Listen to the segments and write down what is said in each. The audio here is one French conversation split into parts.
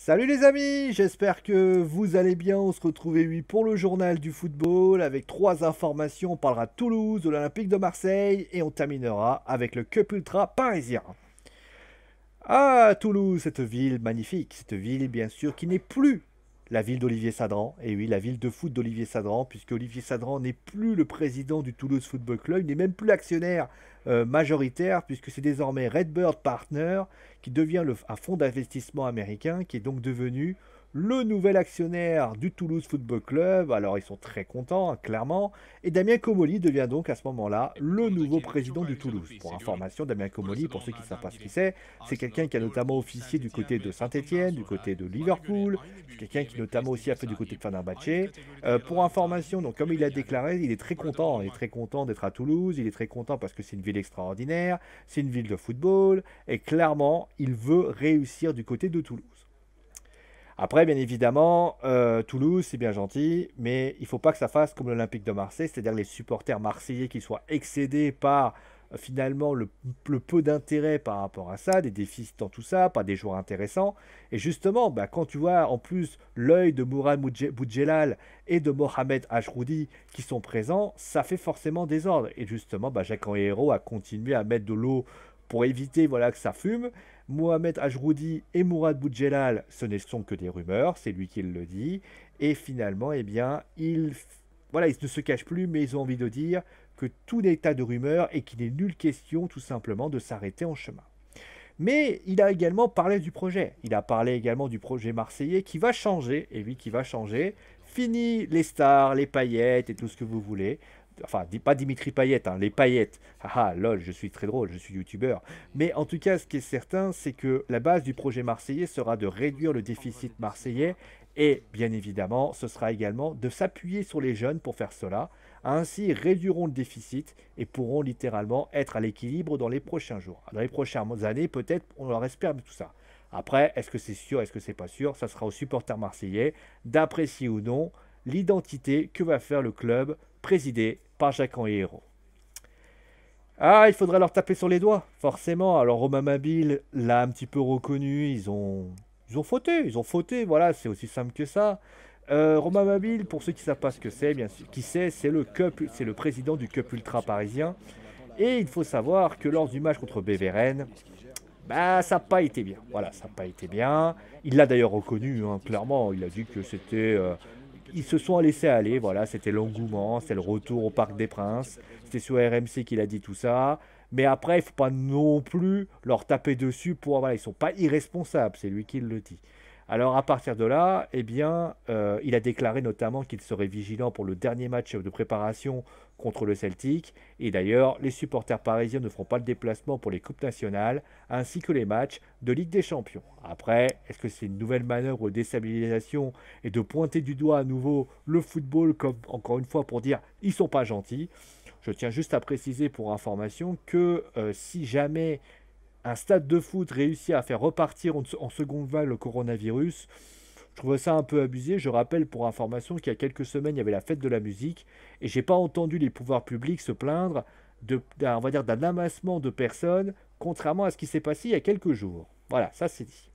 Salut les amis, j'espère que vous allez bien. On se retrouve oui pour le journal du football avec trois informations. On parlera de Toulouse, de l'Olympique de Marseille et on terminera avec le Cup Ultra parisien. Ah, Toulouse, cette ville magnifique, cette ville bien sûr qui n'est plus la ville d'Olivier Sadran. Et oui, la ville de foot d'Olivier Sadran, puisque Olivier Sadran n'est plus le président du Toulouse Football Club, il n'est même plus l'actionnaire majoritaire, puisque c'est désormais Redbird Partner qui devient un fonds d'investissement américain qui est donc devenu le nouvel actionnaire du Toulouse Football Club. Alors ils sont très contents, hein, clairement. Et Damien Comolli devient donc à ce moment-là le nouveau président du Toulouse. Pour information, Damien Comolli, pour ceux qui ne savent pas ce qu'il c'est quelqu'un qui a notamment officié du côté de Saint-Etienne, du côté de Liverpool, c'est quelqu'un qui notamment aussi a fait du côté de Fenerbahçe. Pour information, donc comme il a déclaré, il est très content, il est très content d'être à Toulouse, il est très content parce que c'est une ville extraordinaire, c'est une ville de football, et clairement, il veut réussir du côté de Toulouse. Après, bien évidemment, Toulouse, c'est bien gentil, mais il ne faut pas que ça fasse comme l'Olympique de Marseille, c'est-à-dire les supporters marseillais qui soient excédés par finalement le peu d'intérêt par rapport à ça, des déficits dans tout ça, pas des joueurs intéressants. Et justement, bah, quand tu vois en plus l'œil de Mourad Boudjelal et de Mohamed Ajroudi qui sont présents, ça fait forcément désordre. Et justement, bah, Jacques Henriero a continué à mettre de l'eau pour éviter voilà, que ça fume. Mohamed Ajroudi et Mourad Boudjelal, ce ne sont que des rumeurs, c'est lui qui le dit. Et finalement, eh bien, voilà, ils ne se cachent plus, mais ils ont envie de dire que tout n'est tas de rumeurs et qu'il n'est nulle question tout simplement de s'arrêter en chemin. Mais il a également parlé du projet. Il a parlé également du projet marseillais qui va changer, et oui, qui va changer. Fini les stars, les paillettes et tout ce que vous voulez. Enfin, pas Dimitri Payet, hein, les paillettes. Haha, lol, je suis très drôle, je suis youtubeur. Mais en tout cas, ce qui est certain, c'est que la base du projet marseillais sera de réduire le déficit marseillais et, bien évidemment, ce sera également de s'appuyer sur les jeunes pour faire cela. Ainsi, ils réduiront le déficit et pourront littéralement être à l'équilibre dans les prochains jours. Dans les prochaines années, peut-être, on leur espère tout ça. Après, est-ce que c'est sûr, est-ce que c'est pas sûr? Ça sera aux supporters marseillais d'apprécier ou non l'identité que va faire le club présidé par Jacques-Henri Hérault. Ah, il faudrait leur taper sur les doigts, forcément. Alors Romain Mabille l'a un petit peu reconnu, ils ont fauté, voilà, c'est aussi simple que ça. Romain Mabille, pour ceux qui ne savent pas ce que c'est, bien sûr, qui c'est c'est le président du Cup Ultra parisien. Et il faut savoir que lors du match contre Beveren, bah ça n'a pas été bien. Voilà, ça n'a pas été bien. Il l'a d'ailleurs reconnu, hein, clairement. Il a dit que c'était ils se sont laissés aller, voilà, c'était l'engouement, c'est le retour au Parc des Princes, c'était sur RMC qu'il a dit tout ça, mais après, il ne faut pas non plus leur taper dessus pour, voilà, ils ne sont pas irresponsables, c'est lui qui le dit. Alors à partir de là, eh bien, il a déclaré notamment qu'il serait vigilant pour le dernier match de préparation contre le Celtic. Et d'ailleurs, les supporters parisiens ne feront pas le déplacement pour les coupes nationales, ainsi que les matchs de Ligue des Champions. Après, est-ce que c'est une nouvelle manœuvre de déstabilisation et de pointer du doigt à nouveau le football comme, encore une fois, pour dire ils sont pas gentils? Je tiens juste à préciser pour information que si jamais un stade de foot réussit à faire repartir en seconde vague le coronavirus, je trouve ça un peu abusé. Je rappelle pour information qu'il y a quelques semaines, il y avait la fête de la musique et j'ai pas entendu les pouvoirs publics se plaindre on va dire d'un amassement de personnes, contrairement à ce qui s'est passé il y a quelques jours. Voilà, ça c'est dit.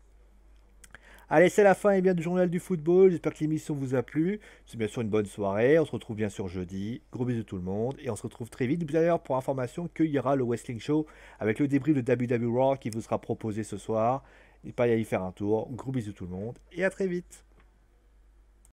Allez, c'est la fin et bien du journal du football. J'espère que l'émission vous a plu. C'est bien sûr une bonne soirée. On se retrouve bien sûr jeudi. Gros bisous tout le monde. Et on se retrouve très vite. D'ailleurs, pour information, qu'il y aura le Wrestling Show avec le débrief de WWE Raw qui vous sera proposé ce soir. N'hésitez pas à y faire un tour. Gros bisous tout le monde. Et à très vite.